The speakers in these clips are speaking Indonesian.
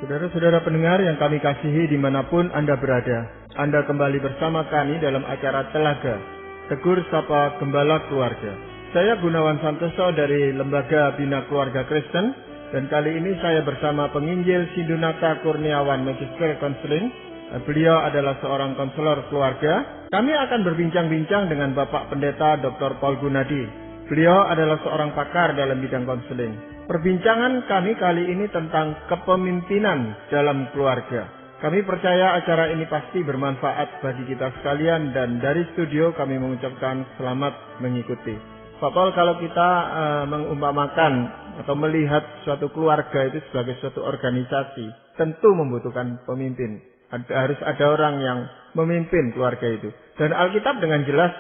Saudara-saudara pendengar yang kami kasihi dimanapun Anda berada, Anda kembali bersama kami dalam acara Telaga, Tegur Sapa Gembala Keluarga. Saya Gunawan Santoso dari Lembaga Bina Keluarga Kristen, dan kali ini saya bersama penginjil Sindunata Kurniawan Magister Counseling. Beliau adalah seorang konselor keluarga. Kami akan berbincang-bincang dengan Bapak Pendeta Dr. Paul Gunadi. Beliau adalah seorang pakar dalam bidang konseling. Perbincangan kami kali ini tentang kepemimpinan dalam keluarga. Kami percaya acara ini pasti bermanfaat bagi kita sekalian, dan dari studio kami mengucapkan selamat mengikuti. Pak Paul, kalau kita mengumpamakan atau melihat suatu keluarga itu sebagai suatu organisasi, tentu membutuhkan pemimpin. Harus ada orang yang memimpin keluarga itu. Dan Alkitab dengan jelas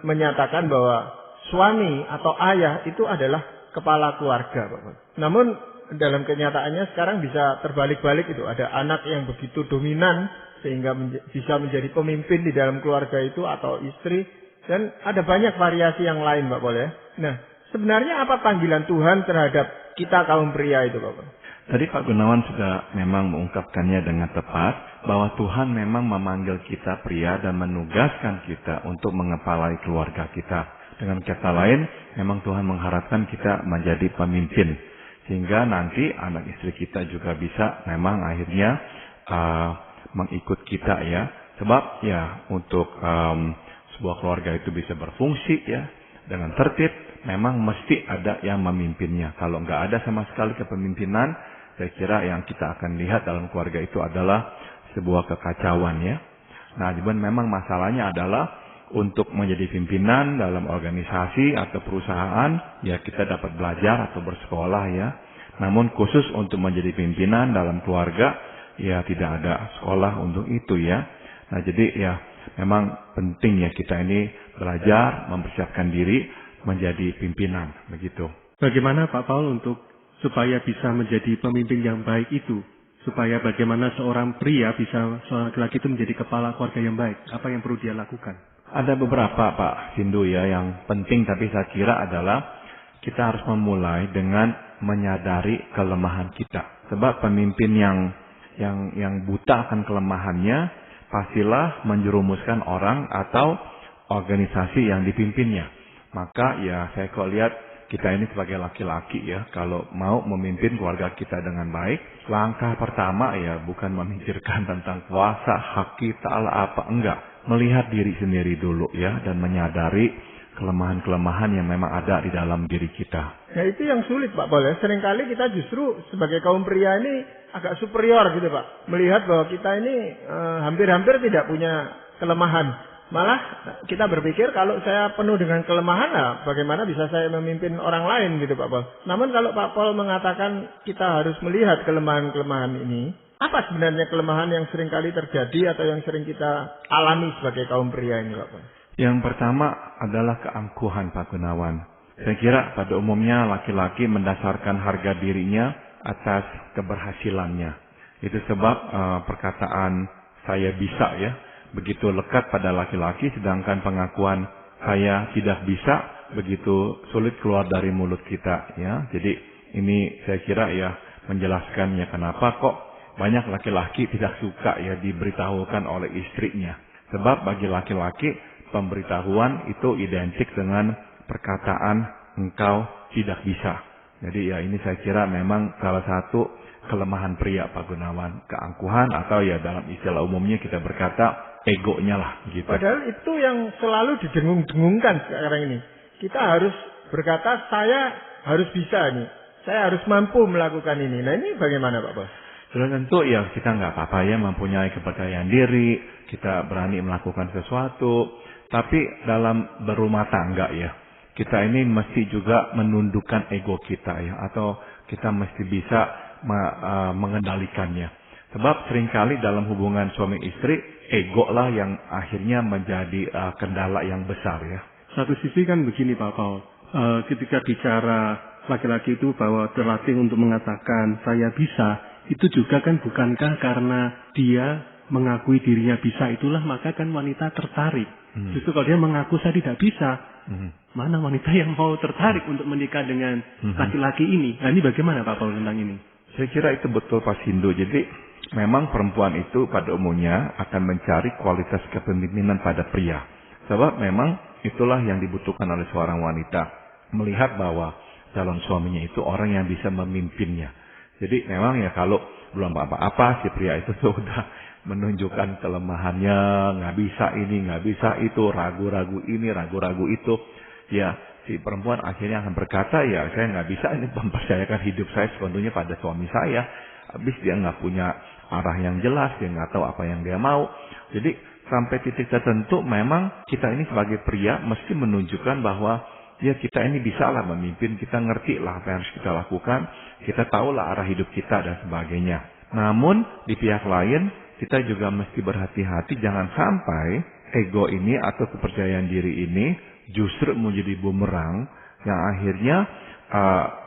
menyatakan bahwa suami atau ayah itu adalah kepala keluarga, Bapak. Namun dalam kenyataannya sekarang bisa terbalik-balik itu. Ada anak yang begitu dominan sehingga bisa menjadi pemimpin di dalam keluarga itu, atau istri. Dan ada banyak variasi yang lain, Pak Paul ya. Nah, sebenarnya apa panggilan Tuhan terhadap kita kaum pria itu, Bapak? Tadi Pak Gunawan sudah memang mengungkapkannya dengan tepat, bahwa Tuhan memang memanggil kita pria dan menugaskan kita untuk mengepalai keluarga kita. Dengan kata lain, memang Tuhan mengharapkan kita menjadi pemimpin. Sehingga nanti anak istri kita juga bisa memang akhirnya mengikut kita ya. Sebab ya untuk sebuah keluarga itu bisa berfungsi ya dengan tertib, memang mesti ada yang memimpinnya. Kalau nggak ada sama sekali kepemimpinan, saya kira yang kita akan lihat dalam keluarga itu adalah sebuah kekacauan ya. Nah, cuman memang masalahnya adalah untuk menjadi pimpinan dalam organisasi atau perusahaan, ya kita dapat belajar atau bersekolah ya. Namun khusus untuk menjadi pimpinan dalam keluarga, ya tidak ada sekolah untuk itu ya. Nah jadi ya memang penting ya kita ini belajar, mempersiapkan diri menjadi pimpinan, begitu. Bagaimana Pak Paul untuk supaya bisa menjadi pemimpin yang baik itu? Supaya bagaimana seorang pria bisa, seorang laki-laki itu menjadi kepala keluarga yang baik? Apa yang perlu dia lakukan? Ada beberapa Pak Sindu ya yang penting, tapi saya kira adalah kita harus memulai dengan menyadari kelemahan kita. Sebab pemimpin yang buta akan kelemahannya pastilah menjerumuskan orang atau organisasi yang dipimpinnya. Maka ya saya kok lihat kita ini sebagai laki-laki ya, kalau mau memimpin keluarga kita dengan baik, langkah pertama ya bukan memikirkan tentang kuasa, hak kita lah apa, enggak. Melihat diri sendiri dulu ya, dan menyadari kelemahan-kelemahan yang memang ada di dalam diri kita. Ya itu yang sulit Pak Paul ya. Seringkali kita justru sebagai kaum pria ini agak superior gitu Pak. Melihat bahwa kita ini hampir-hampir tidak punya kelemahan. Malah kita berpikir kalau saya penuh dengan kelemahan, nah bagaimana bisa saya memimpin orang lain gitu Pak Paul. Namun kalau Pak Paul mengatakan kita harus melihat kelemahan-kelemahan ini, apa sebenarnya kelemahan yang sering kali terjadi atau yang sering kita alami sebagai kaum pria ini Pak Paul? Yang pertama adalah keangkuhan Pak Gunawan. Saya kira pada umumnya laki-laki mendasarkan harga dirinya atas keberhasilannya. Itu sebab perkataan saya bisa ya begitu lekat pada laki-laki, sedangkan pengakuan saya tidak bisa begitu sulit keluar dari mulut kita ya. Jadi ini saya kira ya menjelaskan ya kenapa kok banyak laki-laki tidak suka ya diberitahukan oleh istrinya. Sebab bagi laki-laki pemberitahuan itu identik dengan perkataan engkau tidak bisa. Jadi ya ini saya kira memang salah satu kelemahan pria Pak Gunawan, keangkuhan atau ya dalam istilah umumnya kita berkata egonya lah gitu. Padahal itu yang selalu didengung-dengungkan sekarang ini. Kita harus berkata saya harus bisa nih, saya harus mampu melakukan ini. Nah ini bagaimana Pak Bos? Sudah tentu ya kita nggak apa-apa ya mempunyai kepercayaan diri, kita berani melakukan sesuatu. Tapi dalam berumah tangga ya, kita ini mesti juga menundukkan ego kita ya, atau kita mesti bisa mengendalikannya. Sebab seringkali dalam hubungan suami istri, ego lah yang akhirnya menjadi kendala yang besar ya. Satu sisi kan begini Pak Paul, ketika bicara laki-laki itu bahwa terlatih untuk mengatakan saya bisa, itu juga kan bukankah karena dia mengakui dirinya bisa itulah maka kan wanita tertarik. Justru kalau dia mengaku saya tidak bisa, mana wanita yang mau tertarik untuk menikah dengan laki-laki ini? Nah ini bagaimana Pak Paul tentang ini? Saya kira itu betul Pak Sindu. Jadi memang perempuan itu pada umumnya akan mencari kualitas kepemimpinan pada pria. Sebab memang itulah yang dibutuhkan oleh seorang wanita. Melihat bahwa calon suaminya itu orang yang bisa memimpinnya. Jadi memang ya kalau belum apa-apa si pria itu sudah menunjukkan kelemahannya, nggak bisa ini, nggak bisa itu, ragu-ragu ini, ragu-ragu itu. Ya si perempuan akhirnya akan berkata, ya saya nggak bisa ini mempercayakan hidup saya sepenuhnya pada suami saya. Habis dia nggak punya arah yang jelas, dia nggak tahu apa yang dia mau. Jadi sampai titik tertentu memang kita ini sebagai pria mesti menunjukkan bahwa ya kita ini bisa lah memimpin, kita ngerti lah apa yang harus kita lakukan, kita tahu lah arah hidup kita dan sebagainya. Namun di pihak lain kita juga mesti berhati-hati jangan sampai ego ini atau kepercayaan diri ini justru menjadi bumerang yang akhirnya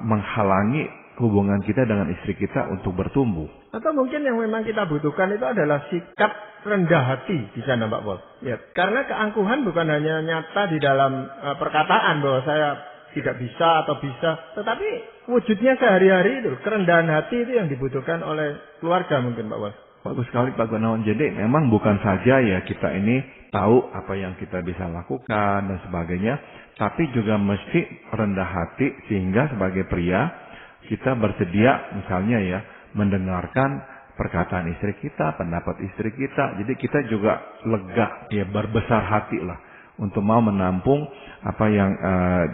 menghalangi hubungan kita dengan istri kita untuk bertumbuh. Atau mungkin yang memang kita butuhkan itu adalah sikap rendah hati di sana, Pak Pol. Ya, karena keangkuhan bukan hanya nyata di dalam perkataan bahwa saya tidak bisa atau bisa, tetapi wujudnya sehari-hari itu, kerendahan hati itu yang dibutuhkan oleh keluarga mungkin, Pak Pol. Bagus sekali Pak Gunawan. Jadi memang bukan saja ya kita ini tahu apa yang kita bisa lakukan dan sebagainya, tapi juga mesti rendah hati sehingga sebagai pria kita bersedia misalnya ya mendengarkan perkataan istri kita, pendapat istri kita. Jadi kita juga lega ya, berbesar hati lah untuk mau menampung apa yang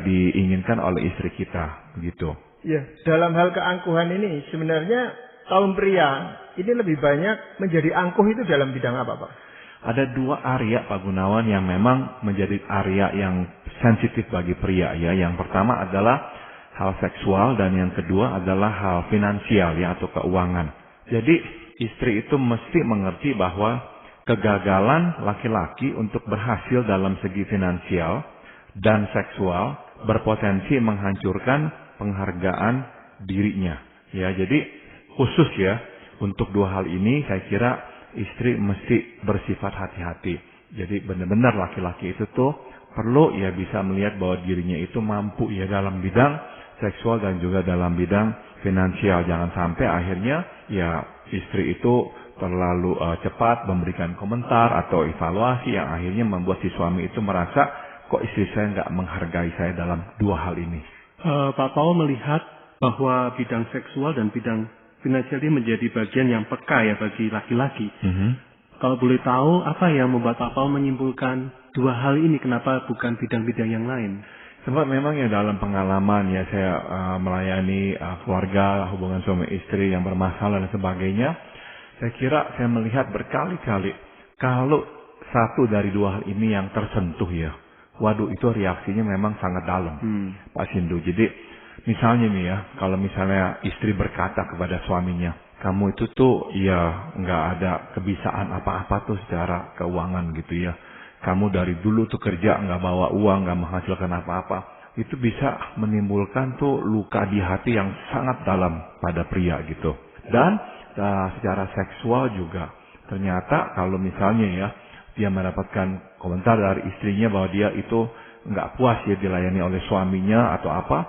diinginkan oleh istri kita begitu. Ya, dalam hal keangkuhan ini sebenarnya kaum pria ini lebih banyak menjadi angkuh itu dalam bidang apa, Pak? Ada dua area Pak Gunawan yang memang menjadi area yang sensitif bagi pria ya. Yang pertama adalah hal seksual dan yang kedua adalah hal finansial ya atau keuangan. Jadi istri itu mesti mengerti bahwa kegagalan laki-laki untuk berhasil dalam segi finansial dan seksual berpotensi menghancurkan penghargaan dirinya. Ya, jadi khusus ya untuk dua hal ini saya kira istri mesti bersifat hati-hati. Jadi benar-benar laki-laki itu tuh perlu ya bisa melihat bahwa dirinya itu mampu ya dalam bidang seksual dan juga dalam bidang finansial. Jangan sampai akhirnya ya istri itu terlalu cepat memberikan komentar atau evaluasi yang akhirnya membuat si suami itu merasa kok istri saya nggak menghargai saya dalam dua hal ini. Pak Paul melihat bahwa bidang seksual dan bidang finansial ini menjadi bagian yang peka ya bagi laki-laki. Kalau boleh tahu apa yang membuat Pak Paul menyimpulkan dua hal ini, kenapa bukan bidang-bidang yang lain? Sebab memang ya dalam pengalaman ya saya melayani keluarga, hubungan suami istri yang bermasalah dan sebagainya. Saya kira saya melihat berkali-kali kalau satu dari dua hal ini yang tersentuh ya, waduh itu reaksinya memang sangat dalam, Pak Sindu. Jadi misalnya nih ya, kalau misalnya istri berkata kepada suaminya, kamu itu tuh ya nggak ada kebiasaan apa-apa tuh secara keuangan gitu ya. Kamu dari dulu tuh kerja nggak bawa uang, nggak menghasilkan apa-apa. Itu bisa menimbulkan tuh luka di hati yang sangat dalam pada pria gitu. Dan secara seksual juga, ternyata kalau misalnya ya, dia mendapatkan komentar dari istrinya bahwa dia itu nggak puas ya dilayani oleh suaminya atau apa,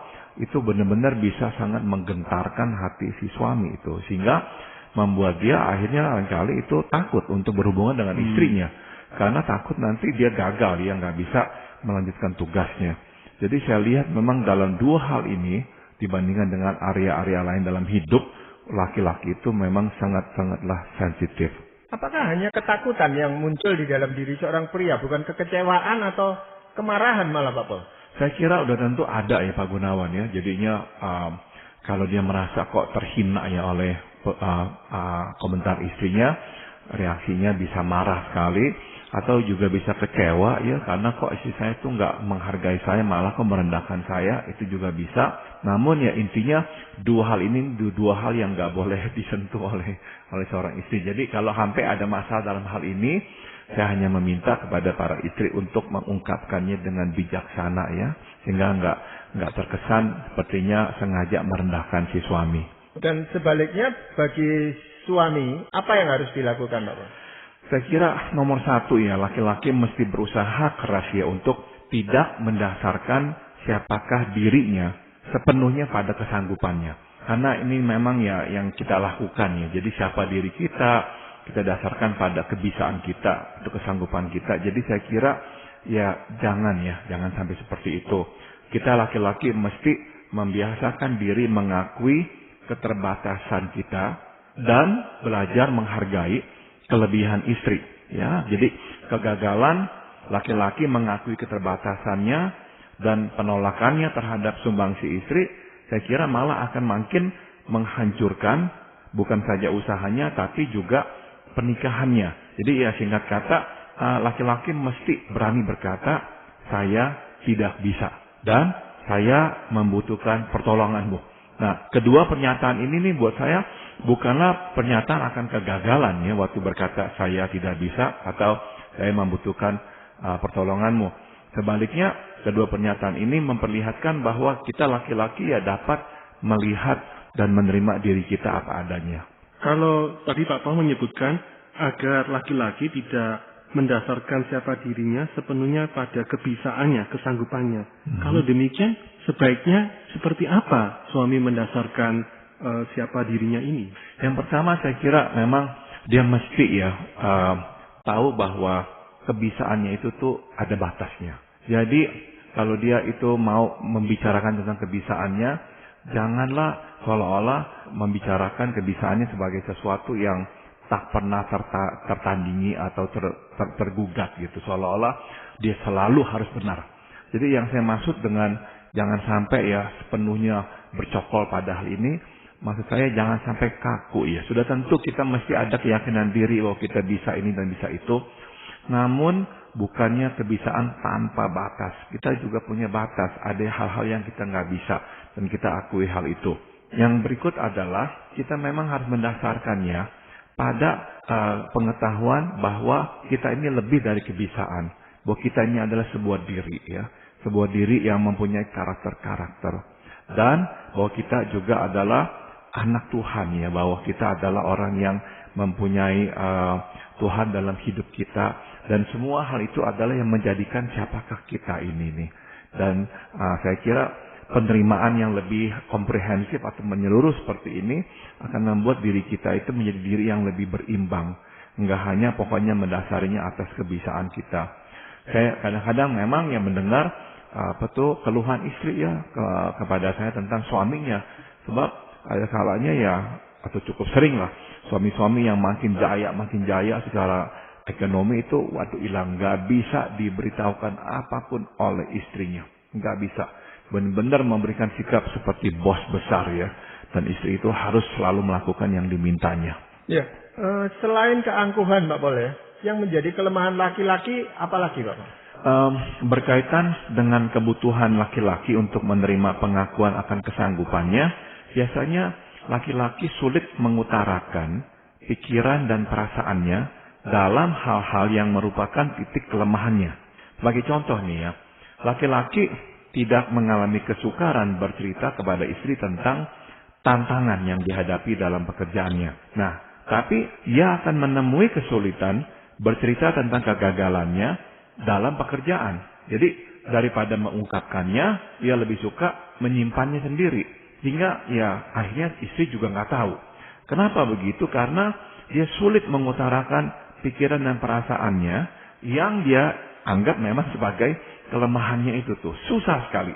itu benar-benar bisa sangat menggentarkan hati si suami itu. Sehingga membuat dia akhirnya kali itu takut untuk berhubungan dengan istrinya. Karena takut nanti dia gagal, dia nggak bisa melanjutkan tugasnya. Jadi saya lihat memang dalam dua hal ini, dibandingkan dengan area-area lain dalam hidup, laki-laki itu memang sangat-sangatlah sensitif. Apakah hanya ketakutan yang muncul di dalam diri seorang pria, bukan kekecewaan atau kemarahan malah, Pak Paul? Saya kira udah tentu ada ya Pak Gunawan ya. Jadinya kalau dia merasa kok terhina ya oleh komentar istrinya, reaksinya bisa marah sekali atau juga bisa kecewa ya karena kok istri saya tuh nggak menghargai saya, malah kok merendahkan saya, itu juga bisa. Namun ya intinya dua hal ini dua hal yang nggak boleh disentuh oleh seorang istri. Jadi kalau sampai ada masalah dalam hal ini, saya hanya meminta kepada para istri untuk mengungkapkannya dengan bijaksana ya, sehingga nggak terkesan sepertinya sengaja merendahkan si suami. Dan sebaliknya bagi suami, apa yang harus dilakukan, Pak? Saya kira nomor satu ya, laki-laki mesti berusaha keras ya untuk tidak mendasarkan siapakah dirinya sepenuhnya pada kesanggupannya. Karena ini memang ya yang kita lakukan ya. Jadi siapa diri kita dasarkan pada kebisaan kita, untuk kesanggupan kita. Jadi saya kira ya jangan sampai seperti itu. Kita laki-laki mesti membiasakan diri mengakui keterbatasan kita dan belajar menghargai kelebihan istri. Ya, jadi kegagalan laki-laki mengakui keterbatasannya dan penolakannya terhadap sumbangsi istri, saya kira malah akan makin menghancurkan bukan saja usahanya tapi juga pernikahannya. Jadi ya singkat kata, laki-laki mesti berani berkata, saya tidak bisa dan saya membutuhkan pertolonganmu. Nah, kedua pernyataan ini nih buat saya bukanlah pernyataan akan kegagalan ya waktu berkata saya tidak bisa atau saya membutuhkan pertolonganmu. Sebaliknya, kedua pernyataan ini memperlihatkan bahwa kita laki-laki ya dapat melihat dan menerima diri kita apa adanya. Kalau tadi Pak Paul menyebutkan agar laki-laki tidak mendasarkan siapa dirinya sepenuhnya pada kebisaannya, kesanggupannya. Kalau demikian, sebaiknya seperti apa suami mendasarkan siapa dirinya ini? Yang pertama saya kira memang dia mesti ya tahu bahwa kebisaannya itu tuh ada batasnya. Jadi kalau dia itu mau membicarakan tentang kebisaannya, janganlah seolah-olah membicarakan kebisaannya sebagai sesuatu yang tak pernah tertandingi atau tergugat gitu. Seolah-olah dia selalu harus benar. Jadi yang saya maksud dengan jangan sampai ya sepenuhnya bercokol pada hal ini, maksud saya jangan sampai kaku ya. Sudah tentu kita mesti ada keyakinan diri bahwa kita bisa ini dan bisa itu. Namun bukannya kebisaan tanpa batas. Kita juga punya batas. Ada hal-hal yang kita nggak bisa dan kita akui hal itu. Yang berikut adalah kita memang harus mendasarkannya pada pengetahuan bahwa kita ini lebih dari kebisaan. Bahwa kita ini adalah sebuah diri ya. Sebuah diri yang mempunyai karakter-karakter. Dan bahwa kita juga adalah anak Tuhan ya. Bahwa kita adalah orang yang mempunyai Tuhan dalam hidup kita. Dan semua hal itu adalah yang menjadikan siapakah kita ini nih. Dan saya kira penerimaan yang lebih komprehensif atau menyeluruh seperti ini akan membuat diri kita itu menjadi diri yang lebih berimbang. Enggak hanya pokoknya mendasarinya atas kebisaan kita. Saya kadang-kadang memang yang mendengar keluhan istri ya kepada saya tentang suaminya. Sebab ada kalanya ya atau cukup sering lah suami-suami yang makin jaya secara ekonomi itu hilang. Nggak bisa diberitahukan apapun oleh istrinya. Nggak bisa. Benar-benar memberikan sikap seperti bos besar ya. Dan istri itu harus selalu melakukan yang dimintanya. Ya, selain keangkuhan Pak Paul ya, yang menjadi kelemahan laki-laki apalagi Pak Paul? Berkaitan dengan kebutuhan laki-laki untuk menerima pengakuan akan kesanggupannya, biasanya laki-laki sulit mengutarakan pikiran dan perasaannya dalam hal-hal yang merupakan titik kelemahannya. Sebagai contoh nih ya, laki-laki tidak mengalami kesukaran bercerita kepada istri tentang tantangan yang dihadapi dalam pekerjaannya. Nah, tapi ia akan menemui kesulitan bercerita tentang kegagalannya dalam pekerjaan. Jadi, daripada mengungkapkannya, ia lebih suka menyimpannya sendiri. Hingga ya akhirnya istri juga nggak tahu. Kenapa begitu? Karena dia sulit mengutarakan pikiran dan perasaannya yang dia anggap memang sebagai kelemahannya itu tuh. Susah sekali.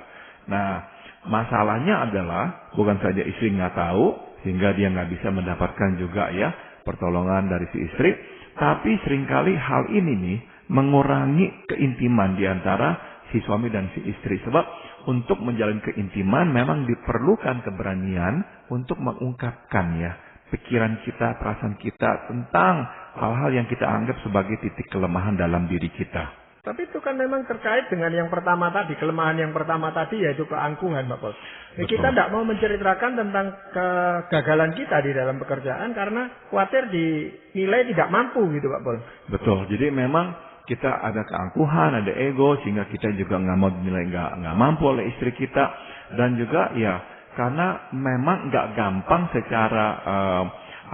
Nah, masalahnya adalah bukan saja istri nggak tahu sehingga dia nggak bisa mendapatkan juga ya pertolongan dari si istri, tapi seringkali hal ini nih mengurangi keintiman di antara si suami dan si istri. Sebab untuk menjalin keintiman memang diperlukan keberanian untuk mengungkapkan ya pikiran kita, perasaan kita tentang hal-hal yang kita anggap sebagai titik kelemahan dalam diri kita. Tapi itu kan memang terkait dengan yang pertama tadi, kelemahan yang pertama tadi yaitu keangkuhan Pak Paul. Kita tidak mau menceritakan tentang kegagalan kita di dalam pekerjaan karena khawatir dinilai tidak mampu gitu Pak Paul. Betul, jadi memang kita ada keangkuhan, ada ego sehingga kita juga nggak mau dinilai nggak mampu oleh istri kita. Dan juga ya karena memang nggak gampang secara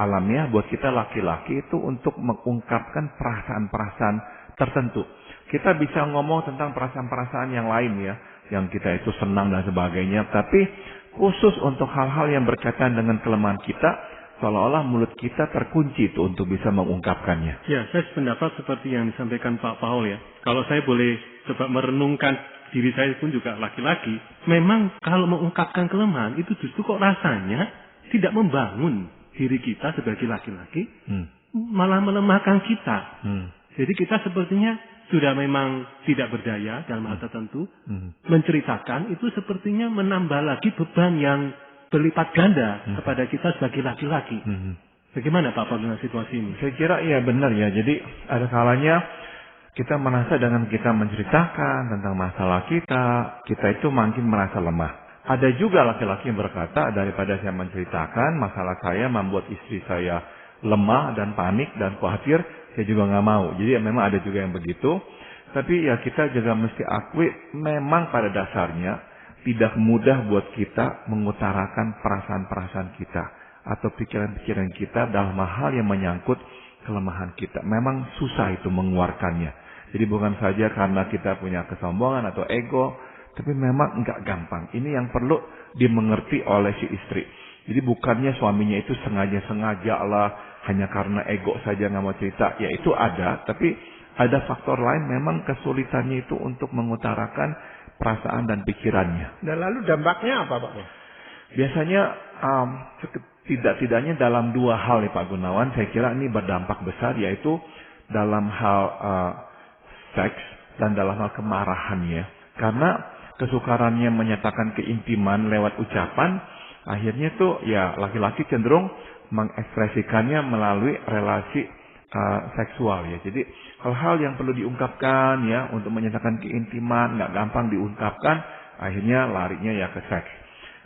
alamiah buat kita laki-laki itu untuk mengungkapkan perasaan-perasaan tertentu. Kita bisa ngomong tentang perasaan-perasaan yang lain ya, yang kita itu senang dan sebagainya. Tapi khusus untuk hal-hal yang berkaitan dengan kelemahan kita, seolah-olah mulut kita terkunci itu untuk bisa mengungkapkannya. Ya, saya sependapat seperti yang disampaikan Pak Paul ya. Kalau saya boleh coba merenungkan diri saya pun juga laki-laki, memang kalau mengungkapkan kelemahan itu justru kok rasanya tidak membangun diri kita sebagai laki-laki, malah melemahkan kita. Jadi kita sepertinya sudah memang tidak berdaya dalam hal tertentu. Menceritakan itu sepertinya menambah lagi beban yang berlipat ganda kepada kita sebagai laki-laki. Bagaimana Pak Paul dengan situasi ini? Saya kira iya benar ya. Jadi ada kalanya kita merasa dengan kita menceritakan tentang masalah kita itu makin merasa lemah. Ada juga laki-laki yang berkata, daripada saya menceritakan masalah saya membuat istri saya lemah dan panik dan khawatir, saya juga nggak mau. Jadi memang ada juga yang begitu. Tapi ya kita juga mesti akui memang pada dasarnya tidak mudah buat kita mengutarakan perasaan-perasaan kita atau pikiran-pikiran kita dalam hal yang menyangkut kelemahan kita. Memang susah itu mengeluarkannya. Jadi bukan saja karena kita punya kesombongan atau ego, tapi memang enggak gampang. Ini yang perlu dimengerti oleh si istri. Jadi bukannya suaminya itu sengaja-sengaja lah hanya karena ego saja nggak mau cerita. Ya itu ada, tapi ada faktor lain memang kesulitannya itu untuk mengutarakan perasaan dan pikirannya. Dan lalu dampaknya apa Pak? Biasanya tidak-tidaknya dalam dua hal nih Pak Gunawan, saya kira ini berdampak besar, yaitu dalam hal seks dan dalam hal kemarahannya. Karena kesukarannya menyatakan keintiman lewat ucapan, akhirnya tuh ya laki-laki cenderung mengekspresikannya melalui relasi seksual ya. Jadi hal-hal yang perlu diungkapkan ya untuk menyatakan keintiman nggak gampang diungkapkan, akhirnya larinya ya ke seks.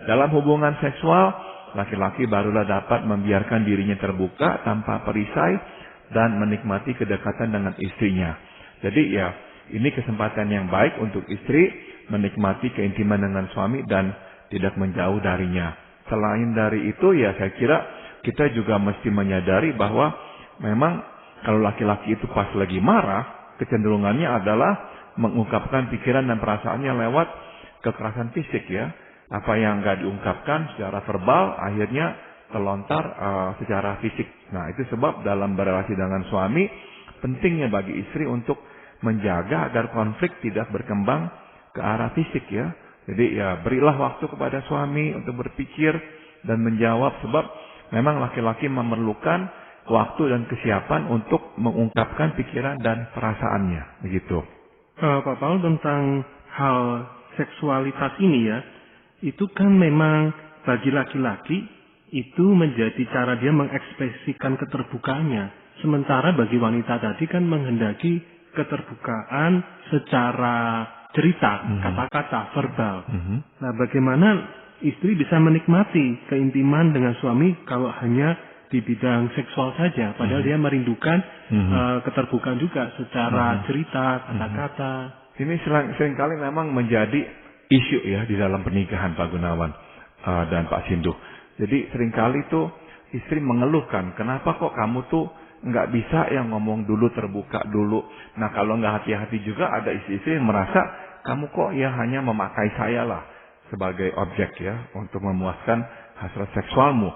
Dalam hubungan seksual, laki-laki barulah dapat membiarkan dirinya terbuka tanpa perisai dan menikmati kedekatan dengan istrinya. Jadi ya ini kesempatan yang baik untuk istri menikmati keintiman dengan suami dan tidak menjauh darinya. Selain dari itu ya saya kira kita juga mesti menyadari bahwa memang kalau laki-laki itu pas lagi marah, kecenderungannya adalah mengungkapkan pikiran dan perasaannya lewat kekerasan fisik ya. Apa yang nggak diungkapkan secara verbal, akhirnya terlontar secara fisik. Nah itu sebab dalam berrelasi dengan suami, pentingnya bagi istri untuk menjaga agar konflik tidak berkembang ke arah fisik ya. Jadi ya berilah waktu kepada suami untuk berpikir dan menjawab, sebab memang laki-laki memerlukan waktu dan kesiapan untuk mengungkapkan pikiran dan perasaannya, begitu. Pak Paul, tentang hal seksualitas ini ya, itu kan memang bagi laki-laki itu menjadi cara dia mengekspresikan keterbukaannya. Sementara bagi wanita tadi kan menghendaki keterbukaan secara cerita, kata-kata, verbal. Nah, bagaimana istri bisa menikmati keintiman dengan suami kalau hanya di bidang seksual saja, padahal dia merindukan keterbukaan juga secara cerita, kata-kata. Ini seringkali memang menjadi isu ya di dalam pernikahan Pak Gunawan dan Pak Sindu. Jadi seringkali tuh istri mengeluhkan, kenapa kok kamu tuh nggak bisa yang ngomong dulu, terbuka dulu. Nah kalau nggak hati-hati juga ada istri-istri yang merasa kamu kok ya hanya memakai saya lah sebagai objek ya untuk memuaskan hasrat seksualmu.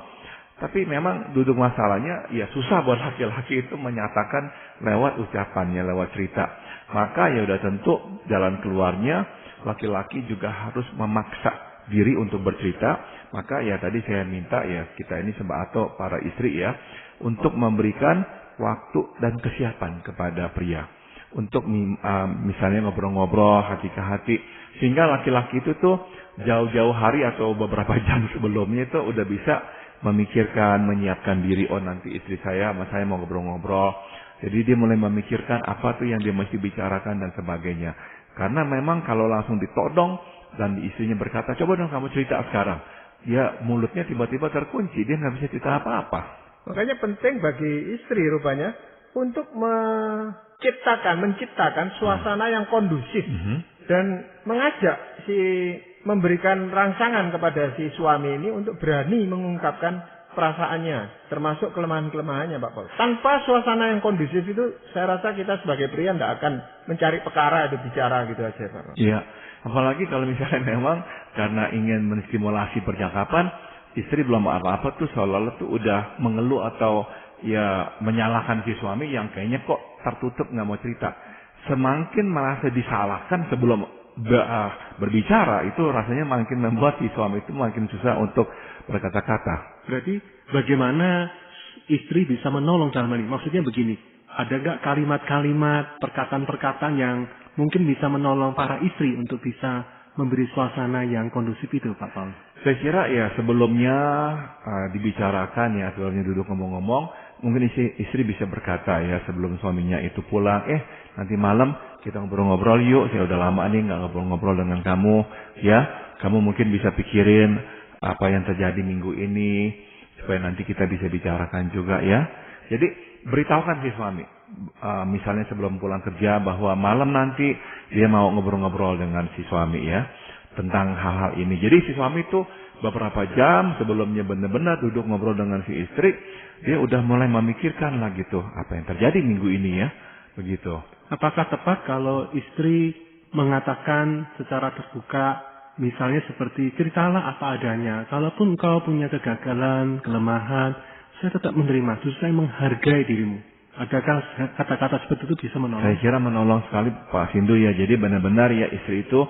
Tapi memang duduk masalahnya ya susah buat laki-laki itu menyatakan lewat ucapannya, lewat cerita. Maka ya udah tentu jalan keluarnya laki-laki juga harus memaksa diri untuk bercerita. Maka ya tadi saya minta ya kita ini atau para istri ya untuk memberikan waktu dan kesiapan kepada pria. Untuk misalnya ngobrol-ngobrol hati ke hati. Sehingga laki-laki itu tuh jauh-jauh hari atau beberapa jam sebelumnya itu udah bisa memikirkan, menyiapkan diri, oh nanti istri saya sama saya mau ngobrol-ngobrol. Jadi dia mulai memikirkan apa tuh yang dia mesti bicarakan dan sebagainya. Karena memang kalau langsung ditodong dan istrinya berkata, coba dong kamu cerita sekarang. Ya mulutnya tiba-tiba terkunci, dia nggak bisa cerita apa-apa. Makanya penting bagi istri rupanya untuk menciptakan suasana yang kondusif dan mengajak memberikan rangsangan kepada si suami ini untuk berani mengungkapkan perasaannya, termasuk kelemahan-kelemahannya Pak Paul. Tanpa suasana yang kondusif itu, saya rasa kita sebagai pria tidak akan mencari perkara itu bicara gitu aja Pak Paul. Iya, apalagi kalau misalnya memang karena ingin menstimulasi percakapan, istri belum apa-apa tuh seolah-olah tuh udah mengeluh atau ya menyalahkan si suami yang kayaknya kok tertutup nggak mau cerita. Semakin merasa disalahkan sebelum berbicara, itu rasanya makin membuat si suami itu makin susah untuk berkata-kata. Berarti bagaimana istri bisa menolong dalam hal ini? Maksudnya begini, ada nggak kalimat-kalimat, perkataan-perkataan yang mungkin bisa menolong para istri untuk bisa memberi suasana yang kondusif itu, Pak Paul? Saya kira ya sebelumnya dibicarakan ya, sebelumnya duduk ngomong-ngomong, mungkin istri bisa berkata ya sebelum suaminya itu pulang, nanti malam kita ngobrol-ngobrol yuk, saya udah lama nih nggak ngobrol-ngobrol dengan kamu, ya kamu mungkin bisa pikirin apa yang terjadi minggu ini, supaya nanti kita bisa bicarakan juga ya. Jadi beritahukan si suami, misalnya sebelum pulang kerja bahwa malam nanti dia mau ngobrol-ngobrol dengan si suami ya, tentang hal-hal ini. Jadi si suami itu beberapa jam sebelumnya benar-benar duduk ngobrol dengan si istri, dia udah mulai memikirkan lah gitu, apa yang terjadi minggu ini ya, begitu. Apakah tepat kalau istri mengatakan secara terbuka, misalnya seperti ceritalah apa adanya, kalaupun engkau punya kegagalan, kelemahan, saya tetap menerima, justru saya menghargai dirimu. Adakah kata-kata seperti itu bisa menolong? Saya kira menolong sekali Pak Sindu ya, jadi benar-benar ya istri itu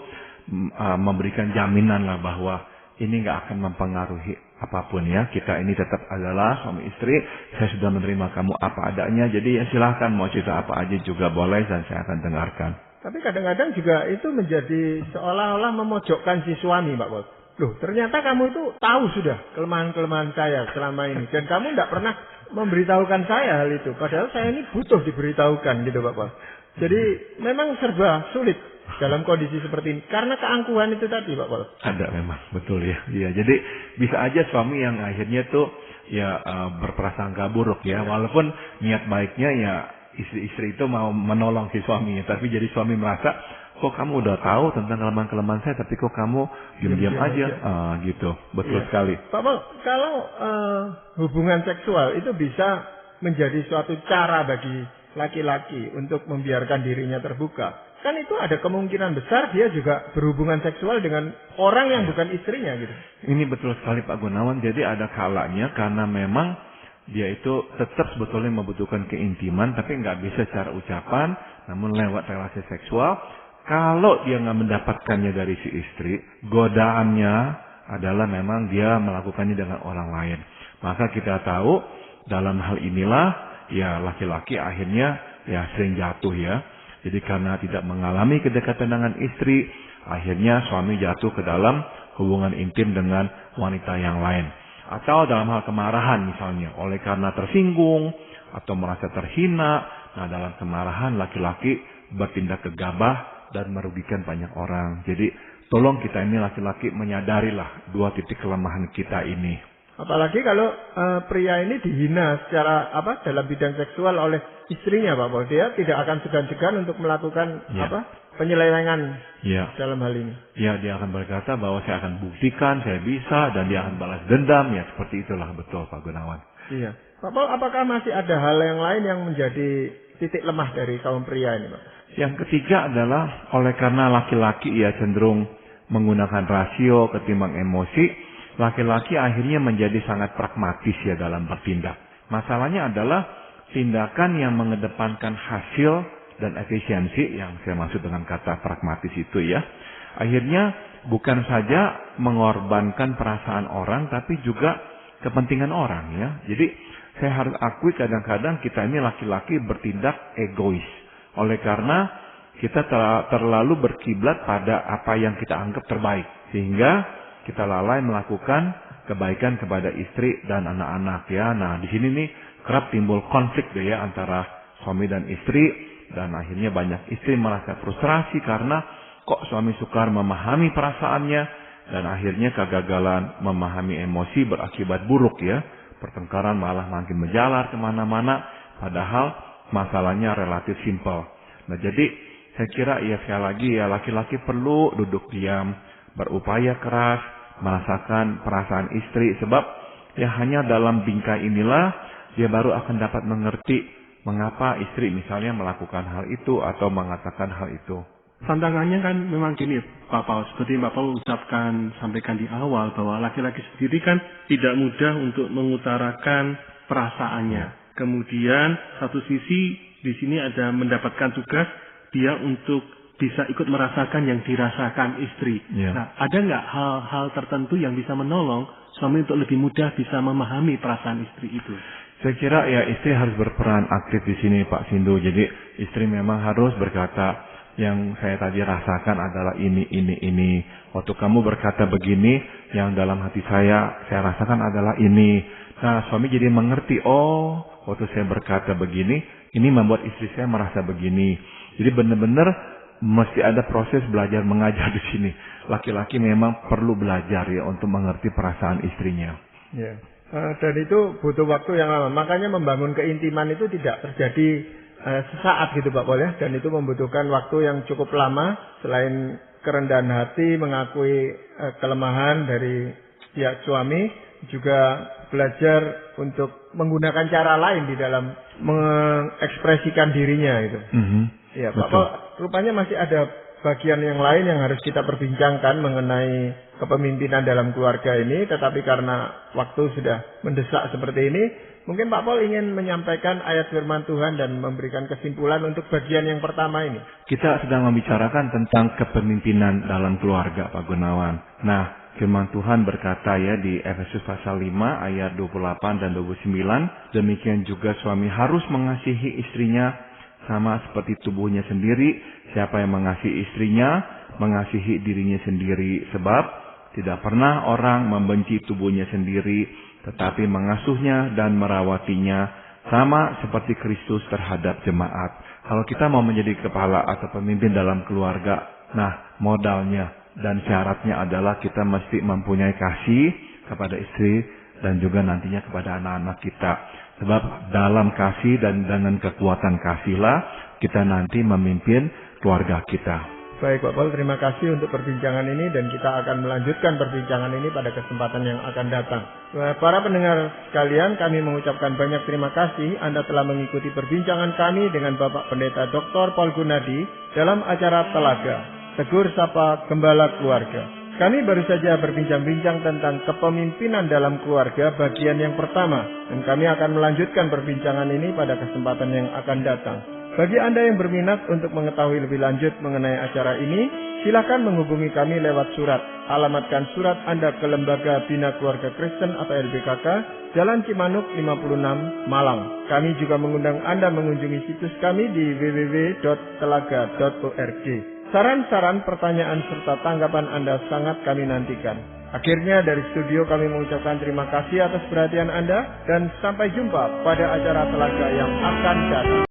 memberikan jaminan lah bahwa ini nggak akan mempengaruhi apapun ya. Kita ini tetap adalah suami istri. Saya sudah menerima kamu apa adanya. Jadi ya silahkan mau cerita apa aja juga boleh dan saya akan dengarkan. Tapi kadang-kadang juga itu menjadi seolah-olah memojokkan si suami, Pak Bos. Loh, ternyata kamu itu tahu sudah kelemahan-kelemahan saya selama ini. Dan kamu tidak pernah memberitahukan saya hal itu. Padahal saya ini butuh diberitahukan gitu, Pak Bos. Jadi memang serba sulit dalam kondisi seperti ini. Karena keangkuhan itu tadi, Pak Bos. Ada memang, betul ya. Iya, jadi bisa aja suami yang akhirnya tuh ya berprasangka buruk ya. Walaupun niat baiknya ya istri-istri itu mau menolong si suaminya. Tapi jadi suami merasa, kok kamu udah tahu tentang kelemahan-kelemahan saya, tapi kok kamu diam-diam aja. Gitu, betul sekali. Pak Paul, kalau hubungan seksual itu bisa menjadi suatu cara bagi laki-laki untuk membiarkan dirinya terbuka. Kan itu ada kemungkinan besar dia juga berhubungan seksual dengan orang yang bukan istrinya gitu. Ini betul sekali Pak Gunawan. Jadi ada kalanya karena memang dia itu tetap sebetulnya membutuhkan keintiman, tapi nggak bisa secara ucapan, namun lewat relasi seksual. Kalau dia nggak mendapatkannya dari si istri, godaannya adalah memang dia melakukannya dengan orang lain. Maka kita tahu dalam hal inilah ya laki-laki akhirnya ya sering jatuh ya. Jadi karena tidak mengalami kedekatan dengan istri, akhirnya suami jatuh ke dalam hubungan intim dengan wanita yang lain. Atau dalam hal kemarahan misalnya, oleh karena tersinggung atau merasa terhina, nah dalam kemarahan laki-laki bertindak gegabah dan merugikan banyak orang. Jadi tolong kita ini laki-laki menyadarilah dua titik kelemahan kita ini. Apalagi kalau pria ini dihina secara dalam bidang seksual oleh istrinya, Pak Paul. Dia tidak akan segan-segan untuk melakukan penyelewengan dalam hal ini. Ya, dia akan berkata bahwa saya akan buktikan saya bisa dan dia akan balas dendam. Ya, seperti itulah betul Pak Gunawan. Iya. Pak Paul, apakah masih ada hal yang lain yang menjadi titik lemah dari kaum pria ini, Pak? Yang ketiga adalah oleh karena laki-laki ya cenderung menggunakan rasio ketimbang emosi, laki-laki akhirnya menjadi sangat pragmatis ya dalam bertindak. Masalahnya adalah tindakan yang mengedepankan hasil dan efisiensi, yang saya maksud dengan kata pragmatis itu ya. Akhirnya bukan saja mengorbankan perasaan orang, tapi juga kepentingan orang ya. Jadi saya harus akui kadang-kadang kita ini laki-laki bertindak egois. Oleh karena kita terlalu berkiblat pada apa yang kita anggap terbaik. Sehingga kita lalai melakukan kebaikan kepada istri dan anak-anak ya. Nah di sini nih kerap timbul konflik deh ya antara suami dan istri, dan akhirnya banyak istri merasa frustrasi karena kok suami sukar memahami perasaannya, dan akhirnya kegagalan memahami emosi berakibat buruk ya. Pertengkaran malah makin menjalar kemana-mana, padahal masalahnya relatif simpel. Nah jadi saya kira ya sekali lagi ya laki-laki perlu duduk diam, berupaya keras, merasakan perasaan istri, sebab ya hanya dalam bingkai inilah dia baru akan dapat mengerti mengapa istri misalnya melakukan hal itu atau mengatakan hal itu. Tantangannya kan memang gini Pak Paul, seperti Pak Paul sampaikan di awal bahwa laki-laki sendiri kan tidak mudah untuk mengutarakan perasaannya. Kemudian satu sisi di sini ada mendapatkan tugas dia untuk bisa ikut merasakan yang dirasakan istri. Nah, ada nggak hal-hal tertentu yang bisa menolong suami untuk lebih mudah bisa memahami perasaan istri itu? Saya kira ya istri harus berperan aktif di sini Pak Sindu. Jadi istri memang harus berkata, yang saya tadi rasakan adalah ini. Waktu kamu berkata begini, yang dalam hati saya rasakan adalah ini. Nah, suami jadi mengerti, oh, waktu saya berkata begini, ini membuat istri saya merasa begini. Jadi benar-benar mesti ada proses belajar mengajar di sini. Laki-laki memang perlu belajar ya untuk mengerti perasaan istrinya. Ya. Dan itu butuh waktu yang lama. Makanya membangun keintiman itu tidak terjadi sesaat gitu Pak Paul ya. Dan itu membutuhkan waktu yang cukup lama. Selain kerendahan hati, mengakui kelemahan dari pihak suami, juga belajar untuk menggunakan cara lain di dalam mengekspresikan dirinya gitu. Ya Pak Paul, rupanya masih ada bagian yang lain yang harus kita perbincangkan mengenai kepemimpinan dalam keluarga ini, tetapi karena waktu sudah mendesak seperti ini, mungkin Pak Paul ingin menyampaikan ayat firman Tuhan dan memberikan kesimpulan untuk bagian yang pertama ini. Kita sedang membicarakan tentang kepemimpinan dalam keluarga Pak Gunawan. Nah, firman Tuhan berkata ya di Efesus pasal 5 ayat 28 dan 29, demikian juga suami harus mengasihi istrinya sama seperti tubuhnya sendiri. Siapa yang mengasihi istrinya, mengasihi dirinya sendiri. Sebab tidak pernah orang membenci tubuhnya sendiri, tetapi mengasuhnya dan merawatinya, sama seperti Kristus terhadap jemaat. Kalau kita mau menjadi kepala atau pemimpin dalam keluarga, nah modalnya dan syaratnya adalah kita mesti mempunyai kasih kepada istri dan juga nantinya kepada anak-anak kita. Sebab dalam kasih dan dengan kekuatan kasihlah kita nanti memimpin keluarga kita. Baik Pak Paul, terima kasih untuk perbincangan ini dan kita akan melanjutkan perbincangan ini pada kesempatan yang akan datang. Para pendengar sekalian, kami mengucapkan banyak terima kasih Anda telah mengikuti perbincangan kami dengan Bapak Pendeta Dr. Paul Gunadi dalam acara Telaga, Tegur Sapa Gembala Keluarga. Kami baru saja berbincang-bincang tentang kepemimpinan dalam keluarga bagian yang pertama, dan kami akan melanjutkan perbincangan ini pada kesempatan yang akan datang. Bagi Anda yang berminat untuk mengetahui lebih lanjut mengenai acara ini, silakan menghubungi kami lewat surat. Alamatkan surat Anda ke Lembaga Bina Keluarga Kristen atau LBKK, Jalan Cimanuk 56, Malang. Kami juga mengundang Anda mengunjungi situs kami di www.telaga.org. Saran-saran, pertanyaan, serta tanggapan Anda sangat kami nantikan. Akhirnya dari studio kami mengucapkan terima kasih atas perhatian Anda dan sampai jumpa pada acara Telaga yang akan datang.